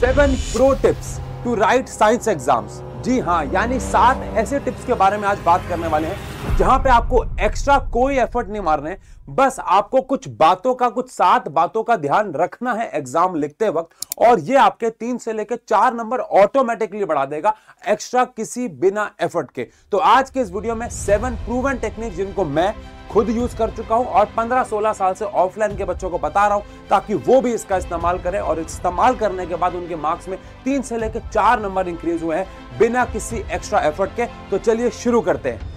7 pro tips to write science exams. जी हाँ, यानी 7 ऐसे टिप्स के बारे में आज बात करने वाले हैं जहां पे आपको एक्स्ट्रा कोई एफर्ट नहीं मारना है, बस आपको कुछ 7 बातों का ध्यान रखना है एग्जाम लिखते वक्त, और ये आपके 3 से लेकर 4 नंबर ऑटोमेटिकली बढ़ा देगा एक्स्ट्रा किसी बिना एफर्ट के। तो आज के इस वीडियो में 7 प्रूवन टेक्निक जिनको मैं खुद यूज कर चुका हूं और 15-16 साल से ऑफलाइन के बच्चों को बता रहा हूं ताकि वो भी इसका इस्तेमाल करें, और इस्तेमाल करने के बाद उनके मार्क्स में 3 से लेकर 4 नंबर इंक्रीज हुए हैं बिना किसी एक्स्ट्रा एफर्ट के। तो चलिए शुरू करते हैं।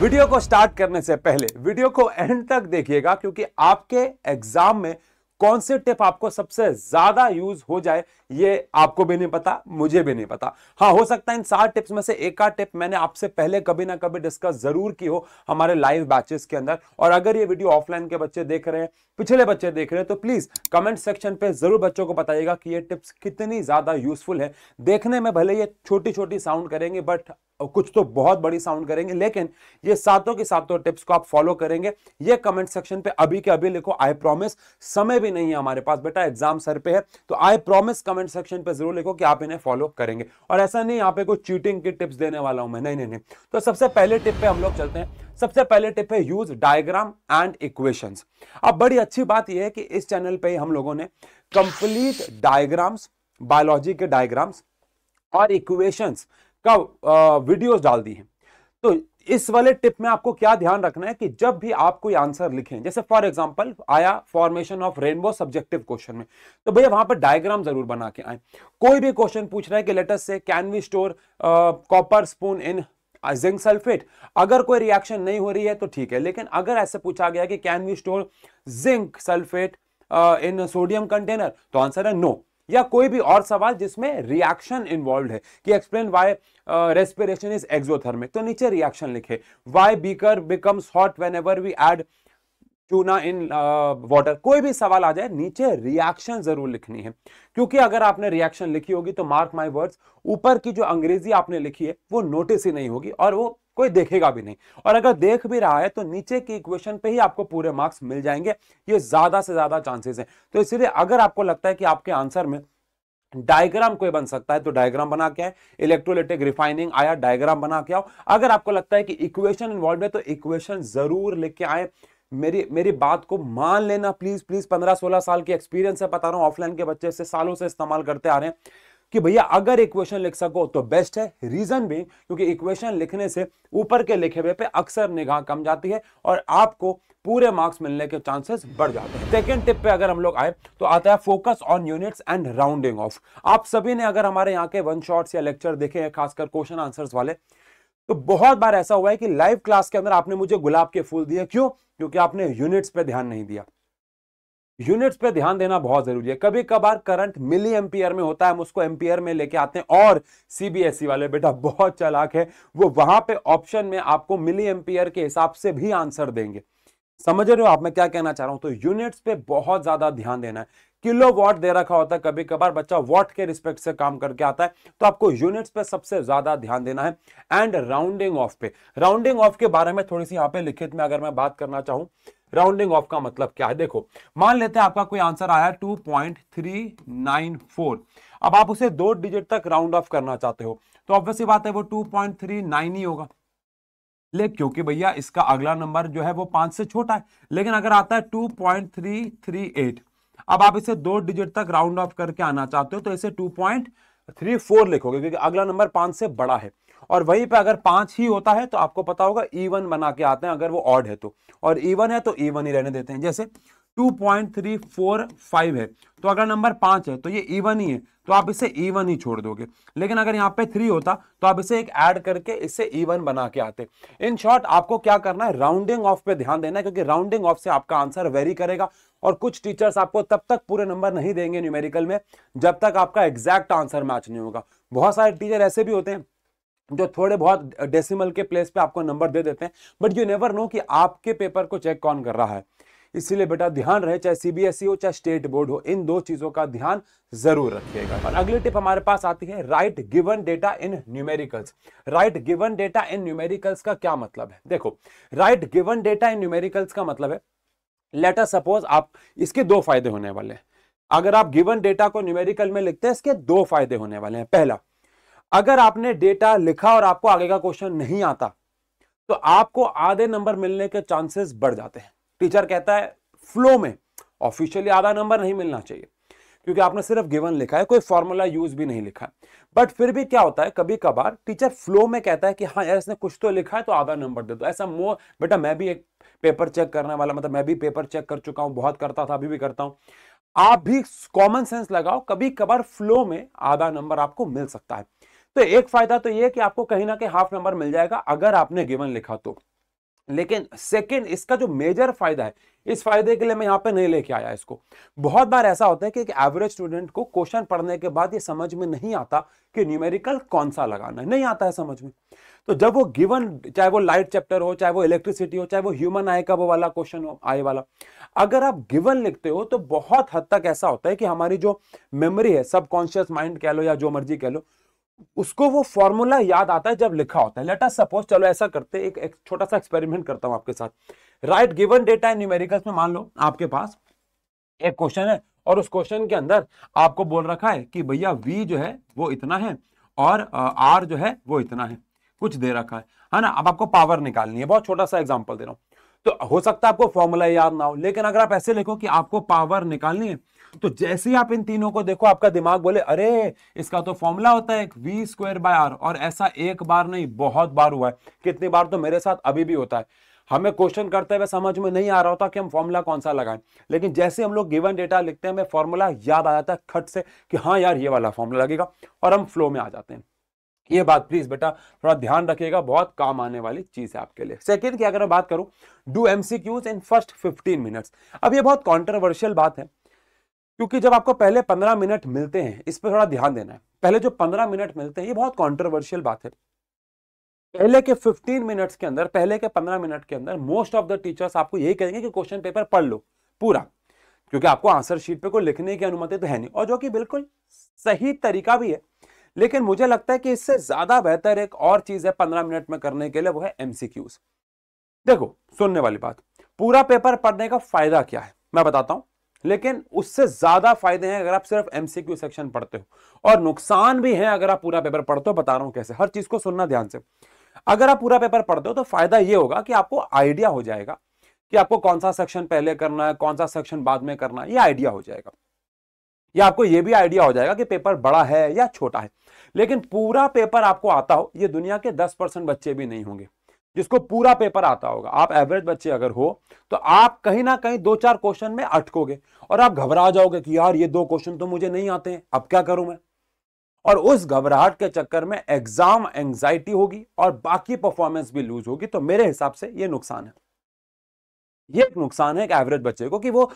वीडियो को स्टार्ट करने से पहले वीडियो को एंड तक देखिएगा, क्योंकि आपके एग्जाम में कौन से टिप आपको सबसे ज्यादा यूज हो जाए ये आपको भी नहीं पता, मुझे भी नहीं पता। हाँ, हो सकता है इन 7 टिप्स में से एक आध टिप मैंने आपसे पहले कभी ना कभी डिस्कस जरूर की हो हमारे लाइव बैचेस के अंदर। और अगर ये वीडियो ऑफलाइन के बच्चे देख रहे हैं, पिछले बच्चे देख रहे हैं, तो प्लीज कमेंट सेक्शन पे जरूर बच्चों को बताइएगा कि ये टिप्स कितनी ज्यादा यूजफुल है। देखने में भले ये छोटी छोटी साउंड करेंगे, बट कुछ तो बहुत बड़ी साउंड करेंगे, लेकिन ये सातों की सातों टिप्स को आप फॉलो करेंगे। ये कमेंट सेक्शन पे अभी के अभी लिखो, आई प्रॉमिस। समय भी नहीं है हमारे पास बेटा, एग्जाम सर पे है, तो आई प्रॉमिस कमेंट सेक्शन पे जरूर लिखो कि आप इन्हें फॉलो करेंगे। और ऐसा नहीं यहाँ पे कोई चीटिंग की टिप्स देने वाला हूं मैं, नहीं नहीं नहीं। तो सबसे पहले टिप पे हम लोग चलते हैं। सबसे पहले टिप है यूज डायग्राम एंड इक्वेशंस। अब बड़ी अच्छी बात यह है कि इस चैनल पे हम लोगों ने कंप्लीट डायग्राम्स, बायोलॉजी के डायग्राम्स और इक्वेशंस का वीडियोस डाल दी हैं। तो इस वाले टिप में आपको क्या ध्यान रखना है कि जब भी आप कोई आंसर लिखें, जैसे फॉर एग्जांपल आया formation of rainbow subjective question में, तो भैया वहां पर डायग्राम जरूर बना के आए। कोई भी क्वेश्चन पूछ रहा है कि let us see can we store copper spoon in zinc sulphate, अगर कोई रिएक्शन नहीं हो रही है तो ठीक है, लेकिन अगर ऐसे पूछा गया कि can we store zinc sulphate in sodium container, तो आंसर है नो। या कोई भी और सवाल जिसमें रिएक्शन इन्वॉल्व है कि explain why respiration is exothermic, तो नीचे रिएक्शन लिखे। Why beaker becomes hot whenever we add tuna in water, कोई भी सवाल आ जाए नीचे रिएक्शन जरूर लिखनी है, क्योंकि अगर आपने रिएक्शन लिखी होगी तो मार्क माय वर्ड्स, ऊपर की जो अंग्रेजी आपने लिखी है वो नोटिस ही नहीं होगी और वो कोई देखेगा भी नहीं, और अगर देख भी रहा है तो नीचे की इक्वेशन पे ही आपको पूरे मार्क्स मिल जाएंगे। ये ज्यादा से ज्यादा चांसेस हैं। तो इसलिए अगर आपको लगता है कि आपके आंसर में डायग्राम कोई बन सकता है तो डायग्राम बना के आए। इलेक्ट्रोलाइटिक रिफाइनिंग आया, डायग्राम बना के आओ। अगर आपको लगता है कि इक्वेशन इन्वॉल्व है तो इक्वेशन जरूर लिख के आए। मेरी बात को मान लेना प्लीज प्लीज, 15-16 साल की एक्सपीरियंस से बता रहा हूं, ऑफलाइन के बच्चे से सालों से इस्तेमाल करते आ रहे हैं कि भैया अगर इक्वेशन लिख सको तो बेस्ट है। रीजन भी क्योंकि इक्वेशन लिखने से ऊपर के लिखे हुए पे अक्सर निगाह कम जाती है और आपको पूरे मार्क्स मिलने के चांसेस बढ़ जाते हैं। सेकंड टिप पे अगर हम लोग आए तो आता है focus on units and rounding off. आप सभी ने अगर हमारे यहाँ के वन शॉट्स या लेक्चर देखे हैं, खासकर क्वेश्चन आंसर्स वाले, तो बहुत बार ऐसा हुआ है कि लाइव क्लास के अंदर आपने मुझे गुलाब के फूल दिए। क्यों? क्योंकि आपने यूनिट्स पे ध्यान नहीं दिया। यूनिट्स पे ध्यान देना बहुत जरूरी है। कभी कभार करंट मिली एम्पियर में होता है, हम उसको एम्पियर में लेके आते हैं, और सीबीएसई वाले बेटा बहुत चालाक है, वो वहां पे ऑप्शन में आपको मिली एम्पियर के हिसाब से भी आंसर देंगे। समझ रहे हो आप मैं क्या कहना चाह रहा हूं? तो यूनिट्स पे बहुत ज्यादा ध्यान देना है। किलो वॉट दे रखा होता है, कभी कभार बच्चा वॉट के रिस्पेक्ट से काम करके आता है, तो आपको यूनिट्स पे सबसे ज्यादा ध्यान देना है। एंड राउंडिंग ऑफ पे, राउंडिंग ऑफ के बारे में थोड़ी सी यहाँ पे लिखित में अगर मैं बात करना चाहूं, राउंडिंग ऑफ का मतलब क्या है? देखो, मान लेते हैं आपका कोई आंसर आया 2.394, अब आप उसे 2 डिजिट तक राउंड ऑफ करना चाहते हो, तो ऑब्वियसली बात है वो 2.39 ही होगा। लेकिन क्योंकि भैया इसका अगला नंबर जो है वो 5 से छोटा है, लेकिन अगर आता है 2.338, अब आप इसे 2 डिजिट तक राउंड ऑफ करके आना चाहते हो तो इसे 2.34 लिखोगे, क्योंकि अगला नंबर 5 से बड़ा है। और वहीं पे अगर 5 ही होता है तो आपको पता होगा इवन बना के आते हैं अगर वो ऑड है तो, और इवन है तो इवन ही रहने देते हैं। जैसे 2.345 है तो अगर नंबर 5 है तो ये इवन ही है, तो आप इसे इवन ही छोड़ दोगे। लेकिन अगर यहाँ पे 3 होता तो आप इसे एक ऐड करके इससे इवन बना के आते। इन शॉर्ट आपको क्या करना है, राउंडिंग ऑफ पे ध्यान देना है, क्योंकि राउंडिंग ऑफ से आपका आंसर वेरी करेगा। और कुछ टीचर्स आपको तब तक पूरे नंबर नहीं देंगे न्यूमेरिकल में जब तक आपका एग्जैक्ट आंसर मैच नहीं होगा। बहुत सारे टीचर ऐसे भी होते हैं जो थोड़े बहुत डेसिमल के प्लेस पे आपको नंबर दे देते हैं, बट यू नेवर नो कि आपके पेपर को चेक कौन कर रहा है। इसीलिए बेटा ध्यान रहे, चाहे सीबीएसई हो चाहे स्टेट बोर्ड हो, इन 2 चीजों का ध्यान जरूर रखिएगा। और अगली टिप हमारे पास आती है राइट गिवन डेटा इन न्यूमेरिकल्स। राइट गिवन डेटा इन न्यूमेरिकल्स का क्या मतलब है? देखो, राइट गिवन डेटा इन न्यूमेरिकल्स का मतलब है, लेट अस सपोज आप, इसके 2 फायदे होने वाले हैं। अगर आप गिवन डेटा को न्यूमेरिकल में लिखते हैं, इसके दो फायदे होने वाले हैं। पहला, अगर आपने डेटा लिखा और आपको आगे का क्वेश्चन नहीं आता तो आपको आधे नंबर मिलने के चांसेस बढ़ जाते हैं। टीचर कहता है फ्लो में ऑफिशियली आधा नंबर नहीं मिलना चाहिए, क्योंकि आपने सिर्फ गिवन लिखा है, कोई फॉर्मूला यूज भी नहीं लिखा है। बट फिर भी क्या होता है, कभी कभार टीचर फ्लो में कहता है कि हाँ यार इसने कुछ तो लिखा है तो आधा नंबर दे दो। ऐसा बेटा मैं भी एक पेपर चेक करने वाला, मतलब मैं भी पेपर चेक कर चुका हूं, बहुत करता था, अभी भी करता हूं। आप भी कॉमन सेंस लगाओ, कभी कभार फ्लो में आधा नंबर आपको मिल सकता है। तो एक फायदा तो ये कि आपको कहीं ना कहीं हाफ नंबर मिल जाएगा अगर आपने गिवन लिखा तो। लेकिन सेकंड, इसका जो मेजर फायदा है, इस फायदे के लिए मैं यहां पे नहीं लेके आया इसको। बहुत बार ऐसा होता है कि एक एवरेज स्टूडेंट को क्वेश्चन पढ़ने के बाद ये समझ में नहीं आता कि न्यूमेरिकल कौन सा लगाना है, नहीं आता है समझ में। तो जब वो गिवन, चाहे वो लाइट चैप्टर हो, चाहे वो इलेक्ट्रिसिटी हो, चाहे वो ह्यूमन आई का वो वाला क्वेश्चन हो, आई वाला, अगर आप गिवन लिखते हो तो बहुत हद तक ऐसा होता है कि हमारी जो मेमोरी है, सबकॉन्शियस माइंड कह लो या जो मर्जी कह लो, उसको वो फॉर्मूला याद आता है जब लिखा होता है। लेट अस सपोज, चलो ऐसा करते हैं, एक छोटा सा एक्सपेरिमेंट करता हूं आपके साथ। राइट गिवन डेटा इन न्यूमेरिकल्स में मान लो आपके पास एक क्वेश्चन है और उस क्वेश्चन के अंदर आपको बोल रखा है कि भैया v जो है वो इतना है और r जो है वो इतना है, कुछ दे रखा है ना। अब आपको पावर निकालनी है, बहुत छोटा सा एग्जांपल दे रहा हूं। तो हो सकता है आपको फॉर्मूला याद ना हो, लेकिन अगर आप ऐसे लिखो कि आपको पावर निकालनी है, तो जैसे ही आप इन तीनों को देखो आपका दिमाग बोले अरे इसका तो फॉर्मूला होता है v स्क्वायर बाय r। और ऐसा एक बार नहीं, बहुत बार हुआ है। कितनी बार तो मेरे साथ अभी भी होता है, हमें क्वेश्चन करते हुए समझ में नहीं आ रहा होता कि हम फॉर्मूला कौन सा लगाएं, लेकिन जैसे हम लोग गिवन डेटा लिखते हैं हमें फॉर्मूला याद आ जाता है खट से कि हाँ यार ये वाला फॉर्मूला लगेगा, और हम फ्लो में आ जाते हैं। ये बात प्लीज बेटा थोड़ा ध्यान रखिएगा, बहुत काम आने वाली चीज है आपके लिए। सेकंड की अगर मैं बात करूं, do MCQs in first 15 minutes. अब ये बहुत कॉन्ट्रोवर्शियल बात है, क्योंकि जब आपको पहले 15 मिनट मिलते हैं, इस पर थोड़ा ध्यान देना है। पहले जो 15 मिनट मिलते हैं ये बहुत कॉन्ट्रोवर्शियल बात है। पहले के 15 मिनट्स के अंदर, पहले के 15 मिनट के अंदर मोस्ट ऑफ द टीचर्स आपको यही कहेंगे कि क्वेश्चन पेपर पढ़ लो पूरा, क्योंकि आपको आंसर शीट पे कोई लिखने की अनुमति तो है नहीं, और जो कि बिल्कुल सही तरीका भी है। लेकिन मुझे लगता है कि इससे ज्यादा बेहतर एक और चीज है 15 मिनट में करने के लिए, वो है एमसीक्यूज। देखो सुनने वाली बात, पूरा पेपर पढ़ने का फायदा क्या है मैं बताता हूं, लेकिन उससे ज्यादा फायदे हैं अगर आप सिर्फ एमसीक्यू सेक्शन पढ़ते हो, और नुकसान भी है अगर आप पूरा पेपर पढ़ते हो। बता रहा हूं कैसे, हर चीज को सुनना ध्यान से। अगर आप पूरा पेपर पढ़ते हो तो फायदा यह होगा कि आपको आइडिया हो जाएगा कि आपको कौन सा सेक्शन पहले करना है, कौन सा सेक्शन बाद में करना है, ये आइडिया हो जाएगा। या आपको ये भी आइडिया हो जाएगा कि पेपर बड़ा है या छोटा है। लेकिन पूरा पेपर आपको आता हो, ये दुनिया के 10% बच्चे भी नहीं होंगे जिसको पूरा पेपर आता होगा। आप एवरेज बच्चे अगर हो तो आप कहीं ना कहीं 2-4 क्वेश्चन में अटकोगे और आप घबरा जाओगे कि यार ये 2 क्वेश्चन तो मुझे नहीं आते हैं, अब क्या करूं मैं। और उस घबराहट के चक्कर में एग्जाम एंजाइटी होगी और बाकी परफॉर्मेंस भी लूज होगी। तो मेरे हिसाब से ये नुकसान है, ये एक नुकसान है एक एवरेज बच्चे को, कि वो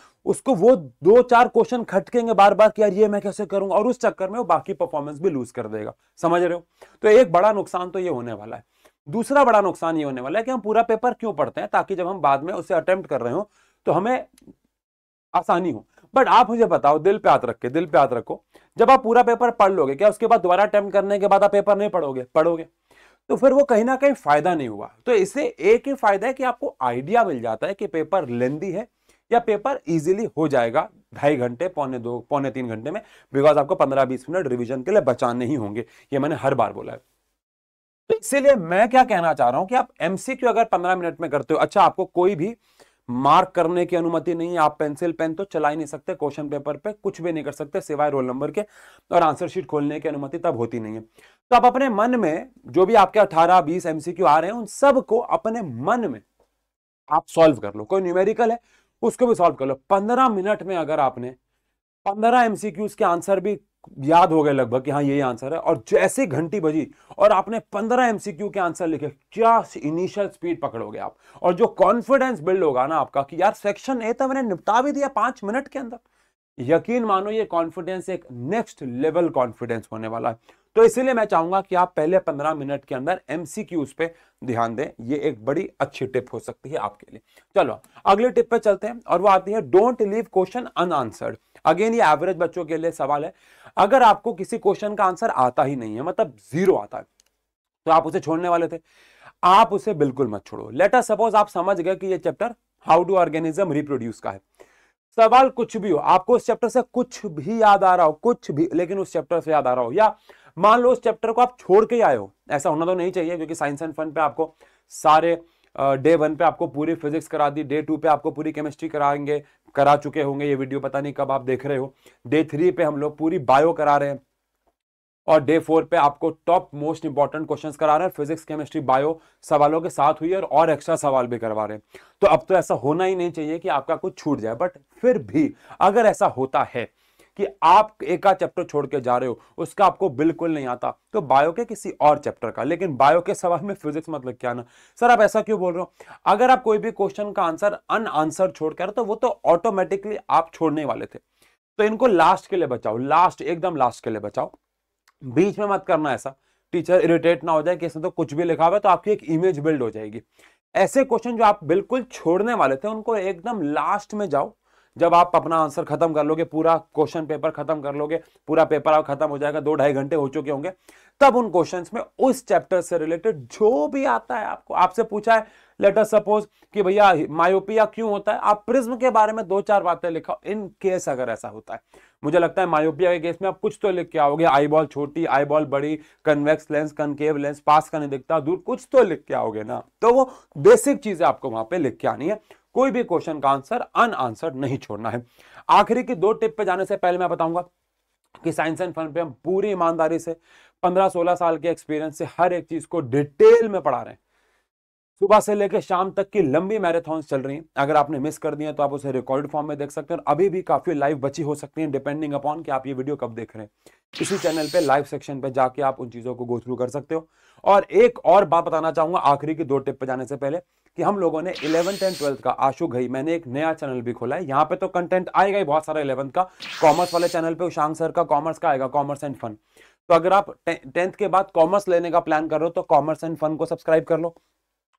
2-4 क्वेश्चन खटकेंगे बार बार कि यार ये मैं कैसे करूंगा, और उस चक्कर में वो बाकी परफॉर्मेंस भी लूज कर देगा। समझ रहे हो? तो एक बड़ा नुकसान तो ये होने वाला है। दूसरा बड़ा नुकसान ये होने वाला है कि हम पूरा पेपर क्यों पढ़ते हैं, ताकि जब हम बाद में उसे अटेम्प्ट कर रहे हो तो हमें आसानी हो। बट आप मुझे बताओ, दिल पे हाथ रखो, जब आप पूरा पेपर पढ़ लोगे, क्या उसके बाद दोबारा अटेम्प्ट करने के बाद आप पेपर नहीं पढ़ोगे? तो फिर वो कहीं ना कहीं फायदा नहीं हुआ। तो इससे एक ही फायदा है कि आपको आइडिया मिल जाता है कि पेपर लेंदी है या पेपर इजीली हो जाएगा 2.5 घंटे, पौने 3 घंटे में, बिकॉज आपको 15-20 मिनट रिवीजन के लिए बचाने ही होंगे। ये मैंने हर बार बोला है। तो इसीलिए मैं क्या कहना चाह रहा हूं कि आप एमसीक्यू अगर 15 मिनट में करते हो, अच्छा आपको कोई भी मार्क करने की अनुमति नहीं है, आप पेंसिल पेन तो चला ही नहीं सकते, क्वेश्चन पेपर पे कुछ भी नहीं कर सकते सिवाय रोल नंबर के, और आंसर शीट खोलने की अनुमति तब होती नहीं है। तो आप अपने मन में जो भी आपके 18-20 एमसीक्यू आ रहे हैं, उन सब को अपने मन में आप सॉल्व कर लो। कोई न्यूमेरिकल है उसको भी सॉल्व कर लो 15 मिनट में। अगर आपने 15 एमसीक्यूज के आंसर भी याद हो गए लगभग कि हाँ यही आंसर है, और जैसे घंटी बजी और आपने 15 एमसीक्यू के आंसर लिखे, क्या इनिशियल स्पीड पकड़ोगे आप, और जो कॉन्फिडेंस बिल्ड होगा ना आपका कि यार सेक्शन ए तो मैंने निपटा भी दिया 5 मिनट के अंदर। यकीन मानो ये कॉन्फिडेंस एक नेक्स्ट लेवल कॉन्फिडेंस होने वाला है। तो इसीलिए मैं चाहूंगा कि आप पहले 15 मिनट के अंदर एमसीक्यूज पे ध्यान दें। ये एक बड़ी अच्छी टिप हो सकती है आपके लिए। चलो अगले टिप पे चलते हैं, और वो आती है don't leave question unanswered. Again ये एवरेज बच्चों के लिए सवाल है। अगर आपको किसी क्वेश्चन का आंसर आता ही नहीं है, मतलब 0 आता है, तो आप उसे छोड़ने वाले थे, आप उसे बिल्कुल मत छोड़ो। लेट अस सपोज आप समझ गए कि ये chapter how do organism reproduce का है, सवाल कुछ भी हो, आपको उस चैप्टर से कुछ भी याद आ रहा हो, कुछ भी, लेकिन उस चैप्टर से याद आ रहा हो, या मान लो उस चैप्टर को आप छोड़ के आए हो, ऐसा होना तो नहीं चाहिए, क्योंकि साइंस एंड फन पे आपको सारे डे 1 पे आपको पूरी फिजिक्स करा दी, डे 2 पे आपको पूरी केमिस्ट्री कराएंगे, करा चुके होंगे, ये वीडियो पता नहीं कब आप देख रहे हो, डे 3 पे हम लोग पूरी बायो करा रहे हैं, और डे 4 पे आपको टॉप मोस्ट इंपॉर्टेंट क्वेश्चंस करा रहे हैं, फिजिक्स केमिस्ट्री बायो सवालों के साथ हुई है, और एक्स्ट्रा सवाल भी करवा रहे हैं। तो अब तो ऐसा होना ही नहीं चाहिए कि आपका कुछ छूट जाए, बट फिर भी अगर ऐसा होता है कि आप एक आध चैप्टर छोड़ के जा रहे हो, उसका आपको बिल्कुल नहीं आता, तो बायो के किसी और चैप्टर का, लेकिन बायो के सवाल में फिजिक्स मत लिख के आना। सर आप ऐसा क्यों बोल रहे हो? अगर आप कोई भी क्वेश्चन का आंसर अनआंसर छोड़ के आ रहे हो, तो वो तो ऑटोमेटिकली आप छोड़ने वाले थे, तो इनको लास्ट के लिए बचाओ, लास्ट, एकदम लास्ट के लिए बचाओ, बीच में मत करना ऐसा, टीचर इरिटेट ना हो जाए कि इसमें तो कुछ भी लिखा हुआ है, तो आपकी एक इमेज बिल्ड हो जाएगी। ऐसे क्वेश्चन जो आप बिल्कुल छोड़ने वाले थे, उनको एकदम लास्ट में जाओ, जब आप अपना आंसर खत्म कर लोगे, पूरा क्वेश्चन पेपर खत्म कर लोगे, पूरा पेपर आप खत्म हो जाएगा, 2-2.5 घंटे हो चुके होंगे, तब उन क्वेश्चंस में उस चैप्टर से रिलेटेड जो भी आता है आपको, आपसे पूछा है लेट अस सपोज कि भैया मायोपिया क्यों होता है, आप प्रिज्म के बारे में 2-4 बातें लिखो, इन केस अगर ऐसा होता है, मुझे लगता है मायोपिया के केस में आप कुछ तो लिख के आओगे, आई बॉल छोटी, आई बॉल बड़ी, कन्वेक्स लेंस, कनकेव लेंस, पास का नहीं दिखता, दूर, कुछ तो लिख के आओगे ना, तो वो बेसिक चीजें आपको वहां पे लिख के आनी है, कोई भी क्वेश्चन का आंसर अनआंसर्ड नहीं छोड़ना है। आखिरी की 2 टिप पे जाने से पहले मैं बताऊंगा कि साइंस एंड फन पे हम पूरी ईमानदारी से 15-16 साल के एक्सपीरियंस से हर एक चीज को डिटेल में पढ़ा रहे हैं, सुबह से लेकर शाम तक की लंबी मैराथन्स चल रही हैं, अगर आपने मिस कर दिया तो आप उसे रिकॉर्डेड फॉर्म में देख सकते हैं, और अभी भी काफी लाइव बची हो सकती हैं, डिपेंडिंग अपॉन कि आप ये वीडियो कब देख रहे हैं। इसी चैनल पे लाइव सेक्शन पे जाके आप उन चीजों को गो थ्रू कर सकते हो। और एक और बात बताना चाहूंगा आखिरी की 2 टिप पे जाने से पहले, कि हम लोगों ने 11th एंड 12th का आशु घई, मैंने एक नया चैनल भी खोला है, यहाँ पे तो कंटेंट आएगा ही बहुत सारा 11th का, कॉमर्स वाले चैनल पे उशांक सर का कॉमर्स का आएगा, कॉमर्स एंड फन, तो अगर आप 10th के बाद कॉमर्स लेने का प्लान कर रहे हो तो कॉमर्स एंड फन को सब्सक्राइब कर लो,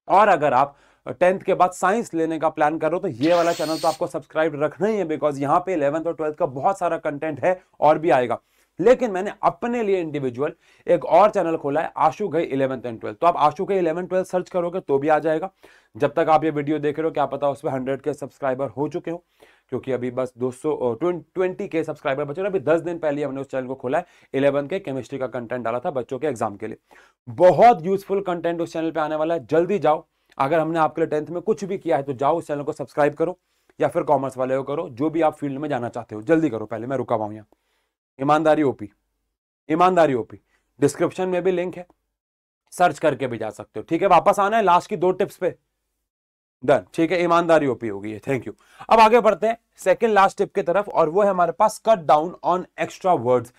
और अगर आप 10th के बाद साइंस लेने का प्लान कर रहे हो तो ये वाला चैनल तो आपको सब्सक्राइब रखना ही है, बिकॉज यहाँ पे 11th और 12th का बहुत सारा कंटेंट है और भी आएगा। लेकिन मैंने अपने लिए इंडिविजुअल एक और चैनल खोला है, आशु घई 11th एंड 12th, तो आप आशु घई 11th 12th सर्च करोगे तो भी आ जाएगा। जब तक आप ये वीडियो देख रहे हो क्या पता उसमें 100 के सब्सक्राइबर हो चुके हो, क्योंकि अभी बस 220 के सब्सक्राइबर बचे, अभी 10 दिन पहले हमने उस चैनल को खोला है, 11 के केमिस्ट्री का कंटेंट डाला था बच्चों के एग्जाम के लिए, बहुत यूजफुल कंटेंट उस चैनल पे आने वाला है, जल्दी जाओ। अगर हमने आपके लिए 10th में कुछ भी किया है तो जाओ उस चैनल को सब्सक्राइब करो, या फिर कॉमर्स वाले को करो, जो भी आप फील्ड में जाना चाहते हो, जल्दी करो, पहले मैं रुका हुआ हूं यहाँ। ईमानदारी ओपी, ईमानदारी ओपी, डिस्क्रिप्शन में भी लिंक है, सर्च करके भी जा सकते हो। ठीक है, वापस आना है लास्ट की 2 टिप्स पे, डन, ठीक है, ईमानदारी ओपी हो गई है, थैंक यू। अब आगे बढ़ते हैं सेकंड लास्ट टिप की तरफ, और वो है हमारे पास cut down on extra words.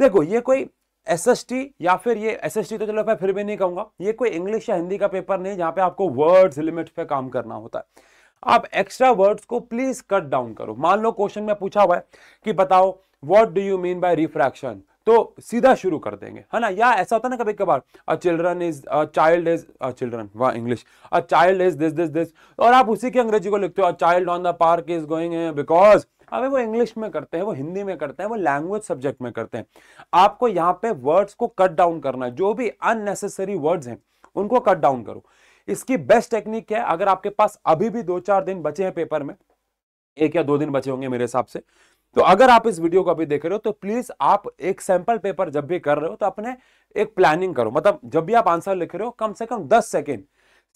देखो ये कोई एसएसटी, या फिर ये एसएसटी तो चलो मैं फिर भी नहीं कहूंगा, ये कोई इंग्लिश या हिंदी का पेपर नहीं जहां पे आपको वर्ड्स लिमिट पे काम करना होता है। आप एक्स्ट्रा वर्ड्स को प्लीज कट डाउन करो। मान लो क्वेश्चन में पूछा हुआ है कि बताओ what do you mean by refraction, तो सीधा शुरू कर देंगे, है ना, या ऐसा होता है ना कभी कभार, a children is, a child is, a children, वाह English, a child is this this this, और आप उसी की अंग्रेजी को लिखते हो, a child on the park is going, because अबे वो इंग्लिश में करते हैं, वो हिंदी में करते हैं, वो लैंग्वेज सब्जेक्ट में करते हैं। आपको यहाँ पे वर्ड्स को कट डाउन करना है, जो भी अननेसेसरी वर्ड्स हैं उनको कट डाउन करो। इसकी बेस्ट टेक्निक क्या है, अगर आपके पास अभी भी 2-4 दिन बचे हैं पेपर में, 1 या 2 दिन बचे होंगे मेरे हिसाब से, तो अगर आप इस वीडियो को अभी देख रहे हो तो प्लीज आप एक सैंपल पेपर जब भी कर रहे हो तो अपने एक प्लानिंग करो, मतलब जब भी आप आंसर लिख रहे हो कम से कम 10 सेकेंड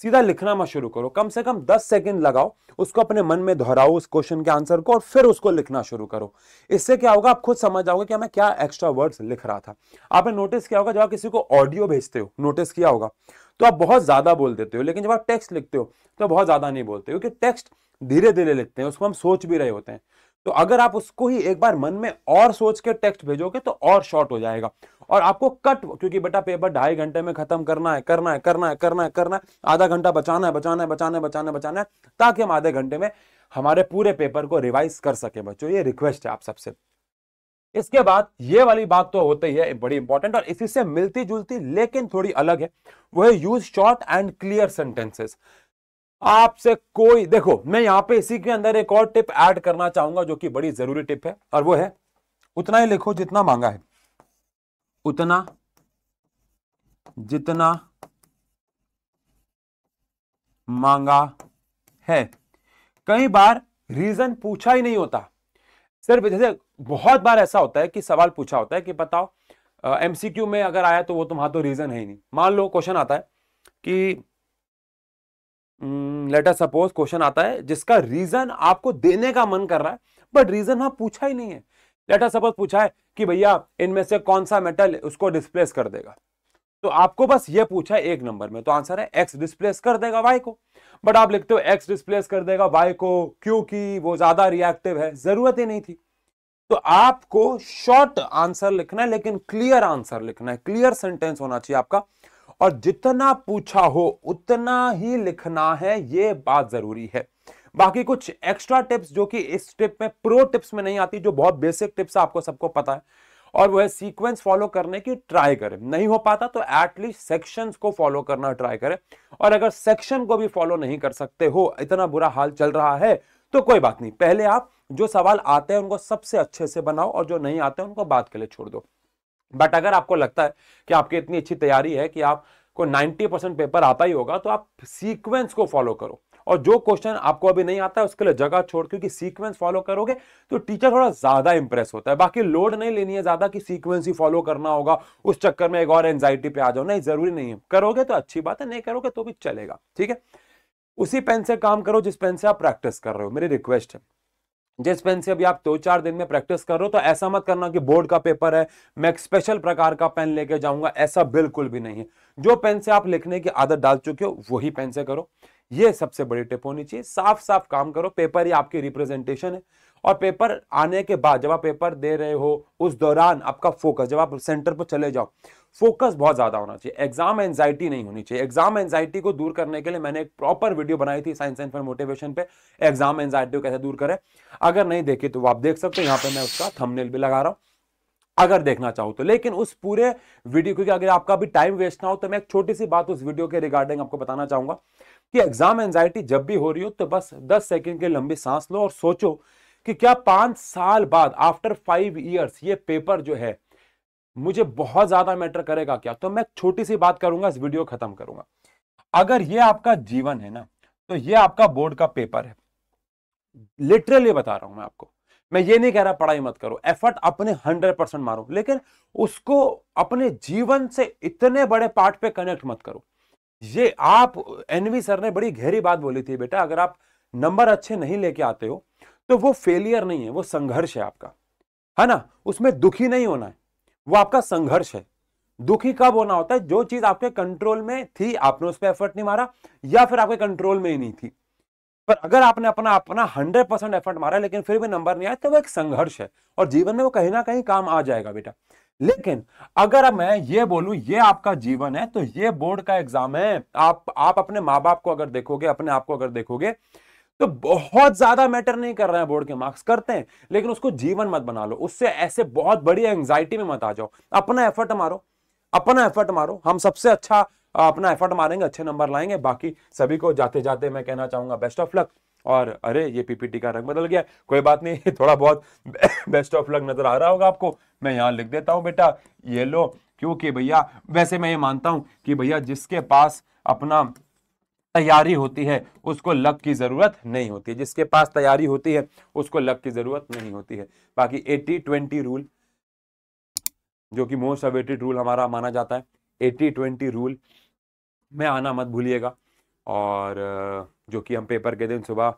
सीधा लिखना मत शुरू करो, कम से कम 10 सेकंड लगाओ, उसको अपने मन में दोहराओ उस क्वेश्चन के आंसर को, और फिर उसको लिखना शुरू करो। इससे क्या होगा, आप खुद समझ जाओगे कि मैं क्या एक्स्ट्रा वर्ड्स लिख रहा था। आपने नोटिस किया होगा जब आप किसी को ऑडियो भेजते हो, नोटिस किया होगा, तो आप बहुत ज्यादा बोल देते हो, लेकिन जब आप टेक्स्ट लिखते हो तो बहुत ज्यादा नहीं बोलते, क्योंकि टेक्स्ट धीरे धीरे लिखते हैं, उसको हम सोच भी रहे होते हैं। तो अगर आप उसको ही एक बार मन में और सोच के टेक्स्ट भेजोगे तो और शॉर्ट हो जाएगा, और आपको कट, क्योंकि बेटा पेपर 2.5 घंटे में खत्म करना है, करना है, करना है, करना है, करना है, आधा घंटा बचाना है, बचाना है, बचाना है, बचाना है, बचाना है, ताकि हम आधे घंटे में हमारे पूरे पेपर को रिवाइज कर सके। बच्चों ये रिक्वेस्ट है आप सबसे। इसके बाद ये वाली बात तो होती है बड़ी इंपॉर्टेंट, और इसी से मिलती जुलती लेकिन थोड़ी अलग है, वो है use short and clear sentences. आपसे कोई, देखो मैं यहां पे इसी के अंदर एक और टिप ऐड करना चाहूंगा जो कि बड़ी जरूरी टिप है, और वो है उतना ही लिखो जितना मांगा है, उतना जितना मांगा है। कई बार रीजन पूछा ही नहीं होता। सिर्फ जैसे बहुत बार ऐसा होता है कि सवाल पूछा होता है कि बताओ एमसीक्यू में अगर आया तो वो तुम्हारा तो रीजन है ही नहीं। मान लो क्वेश्चन आता है कि लेट अस सपोज क्वेश्चन आता है जिसका रीजन आपको देने का मन कर रहा है बट रीजन वहां पूछा ही नहीं है। लेट अस सपोज पूछा है कि भैया इनमें से कौन सा मेटल उसको डिस्प्लेस कर देगा, तो आपको बस ये पूछा है एक नंबर में, तो आंसर है एक्स डिस्प्लेस कर देगा वाई को। बट आप लिखते हो एक्स डिस्प्लेस कर देगा वाई को क्योंकि वो ज्यादा रिएक्टिव है, जरूरत ही नहीं थी। तो आपको शॉर्ट आंसर लिखना है लेकिन क्लियर आंसर लिखना है, क्लियर सेंटेंस होना चाहिए आपका, और जितना पूछा हो उतना ही लिखना है, ये बात जरूरी है। बाकी कुछ एक्स्ट्रा टिप्स जो कि इस टिप में प्रो टिप्स में नहीं आती, जो बहुत बेसिक टिप्स आपको सबको पता है, और वो है सीक्वेंस फॉलो करने की ट्राई करें। नहीं हो पाता तो एटलीस्ट सेक्शंस को फॉलो करना ट्राई करें, और अगर सेक्शन को भी फॉलो नहीं कर सकते हो, इतना बुरा हाल चल रहा है, तो कोई बात नहीं, पहले आप जो सवाल आते हैं उनको सबसे अच्छे से बनाओ और जो नहीं आते उनको बाद के लिए छोड़ दो। बट अगर आपको लगता है कि आपकी इतनी अच्छी तैयारी है कि आपको 90% पेपर आता ही होगा, तो आप सीक्वेंस को फॉलो करो, और जो क्वेश्चन आपको अभी नहीं आता है उसके लिए जगह छोड़, क्योंकि सीक्वेंस फॉलो करोगे तो टीचर थोड़ा ज्यादा इंप्रेस होता है। बाकी लोड नहीं लेनी है ज्यादा कि सीक्वेंस ही फॉलो करना होगा, उस चक्कर में एक और एंजाइटी पे आ जाओ, नहीं, जरूरी नहीं है। करोगे तो अच्छी बात है, नहीं करोगे तो भी चलेगा, ठीक है। उसी पेन से काम करो जिस पेन से आप प्रैक्टिस कर रहे हो, मेरी रिक्वेस्ट है। जिस पेन से अभी आप 2-4 दिन में प्रैक्टिस कर रहे हो, तो ऐसा मत करना कि बोर्ड का पेपर है मैं एक स्पेशल प्रकार का पेन लेके जाऊंगा, ऐसा बिल्कुल भी नहीं है। जो पेन से आप लिखने की आदत डाल चुके हो वही पेन से करो, ये सबसे बड़ी टिप होनी चाहिए। साफ साफ काम करो, पेपर ही आपकी रिप्रेजेंटेशन है, और पेपर आने के बाद जब आप पेपर दे रहे हो उस दौरान आपका फोकस, जब आप सेंटर पर चले जाओ, फोकस बहुत ज्यादा होना चाहिए। एग्जाम एंजाइटी नहीं होनी चाहिए। एग्जाम एंजाइटी को दूर करने के लिए मैंने एक प्रॉपर वीडियो बनाई थी साइंस एंड फन मोटिवेशन पे, एग्जाम एंजाइटी को कैसे दूर करें। अगर नहीं देखी तो आप देख सकते हो, यहाँ पे मैं उसका थंबनेल भी लगा रहा हूं अगर देखना चाहो तो। लेकिन उस पूरे वीडियो, क्योंकि अगर आपका भी टाइम वेस्ट ना हो, तो मैं एक छोटी सी बात उस वीडियो के रिगार्डिंग आपको बताना चाहूंगा कि एग्जाम एंजाइटी जब भी हो रही हो तो बस 10 सेकंड की लंबी सांस लो और सोचो कि क्या 5 साल बाद, आफ्टर 5 ईयर्स, ये पेपर जो है मुझे बहुत ज्यादा मैटर करेगा क्या। तो मैं छोटी सी बात करूंगा, इस वीडियो खत्म करूंगा। अगर ये आपका जीवन है ना, तो ये आपका बोर्ड का पेपर है, लिटरली बता रहा हूं मैं आपको। मैं ये नहीं कह रहा पढ़ाई मत करो, एफर्ट अपने 100% मारो, लेकिन उसको अपने जीवन से इतने बड़े पार्ट पे कनेक्ट मत करो। ये आप, एनवी सर ने बड़ी गहरी बात बोली थी, बेटा अगर आप नंबर अच्छे नहीं लेके आते हो तो वो फेलियर नहीं है, वो संघर्ष है आपका, है ना। उसमें दुखी नहीं होना है, वो आपका संघर्ष है। दुखी कब होना होता है, जो चीज आपके कंट्रोल में थी आपने उस पर एफर्ट नहीं मारा, या फिर आपके कंट्रोल में ही नहीं थी। पर अगर आपने अपना अपना 100% एफर्ट मारा लेकिन फिर भी नंबर नहीं आया, तो वो एक संघर्ष है, और जीवन में वो कहीं ना कहीं काम आ जाएगा बेटा। लेकिन अगर अब मैं ये बोलूं ये आपका जीवन है, तो ये बोर्ड का एग्जाम है। आप अपने माँ बाप को अगर देखोगे, अपने आप को अगर देखोगे, तो बहुत ज्यादा मैटर नहीं कर रहे हैं बोर्ड के मार्क्स, करते हैं, लेकिन उसको जीवन मत बना लो, उससे ऐसे बहुत बड़ी एंजाइटी में मत आ जाओ। अपना एफर्ट मारो, अपना एफर्ट मारो, हम सबसे अच्छा अपना एफर्ट मारेंगे, अच्छे नंबर लाएंगे। बाकी सभी को जाते जाते मैं कहना चाहूंगा बेस्ट ऑफ लक। और अरे ये पीपीटी का रंग बदल गया, कोई बात नहीं, थोड़ा बहुत बेस्ट ऑफ लक नजर आ रहा होगा आपको, मैं यहां लिख देता हूं बेटा ये लो, क्योंकि भैया वैसे मैं ये मानता हूं कि भैया जिसके पास अपना तैयारी होती है उसको लक की जरूरत नहीं होती, जिसके पास तैयारी होती है उसको लक की जरूरत नहीं होती है। बाकी 80-20 रूल, जो कि मोस्ट अवेटेड रूल हमारा माना जाता है, 80-20 रूल में आना मत भूलिएगा। और जो कि हम पेपर के दिन सुबह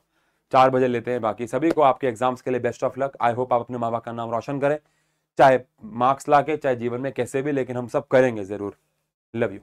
4 बजे लेते हैं। बाकी सभी को आपके एग्जाम्स के लिए best of luck. I hope आप अपने माँ बाप का नाम रोशन करें, चाहे मार्क्स लाके, चाहे जीवन में कैसे भी, लेकिन हम सब करेंगे जरूर। Love you.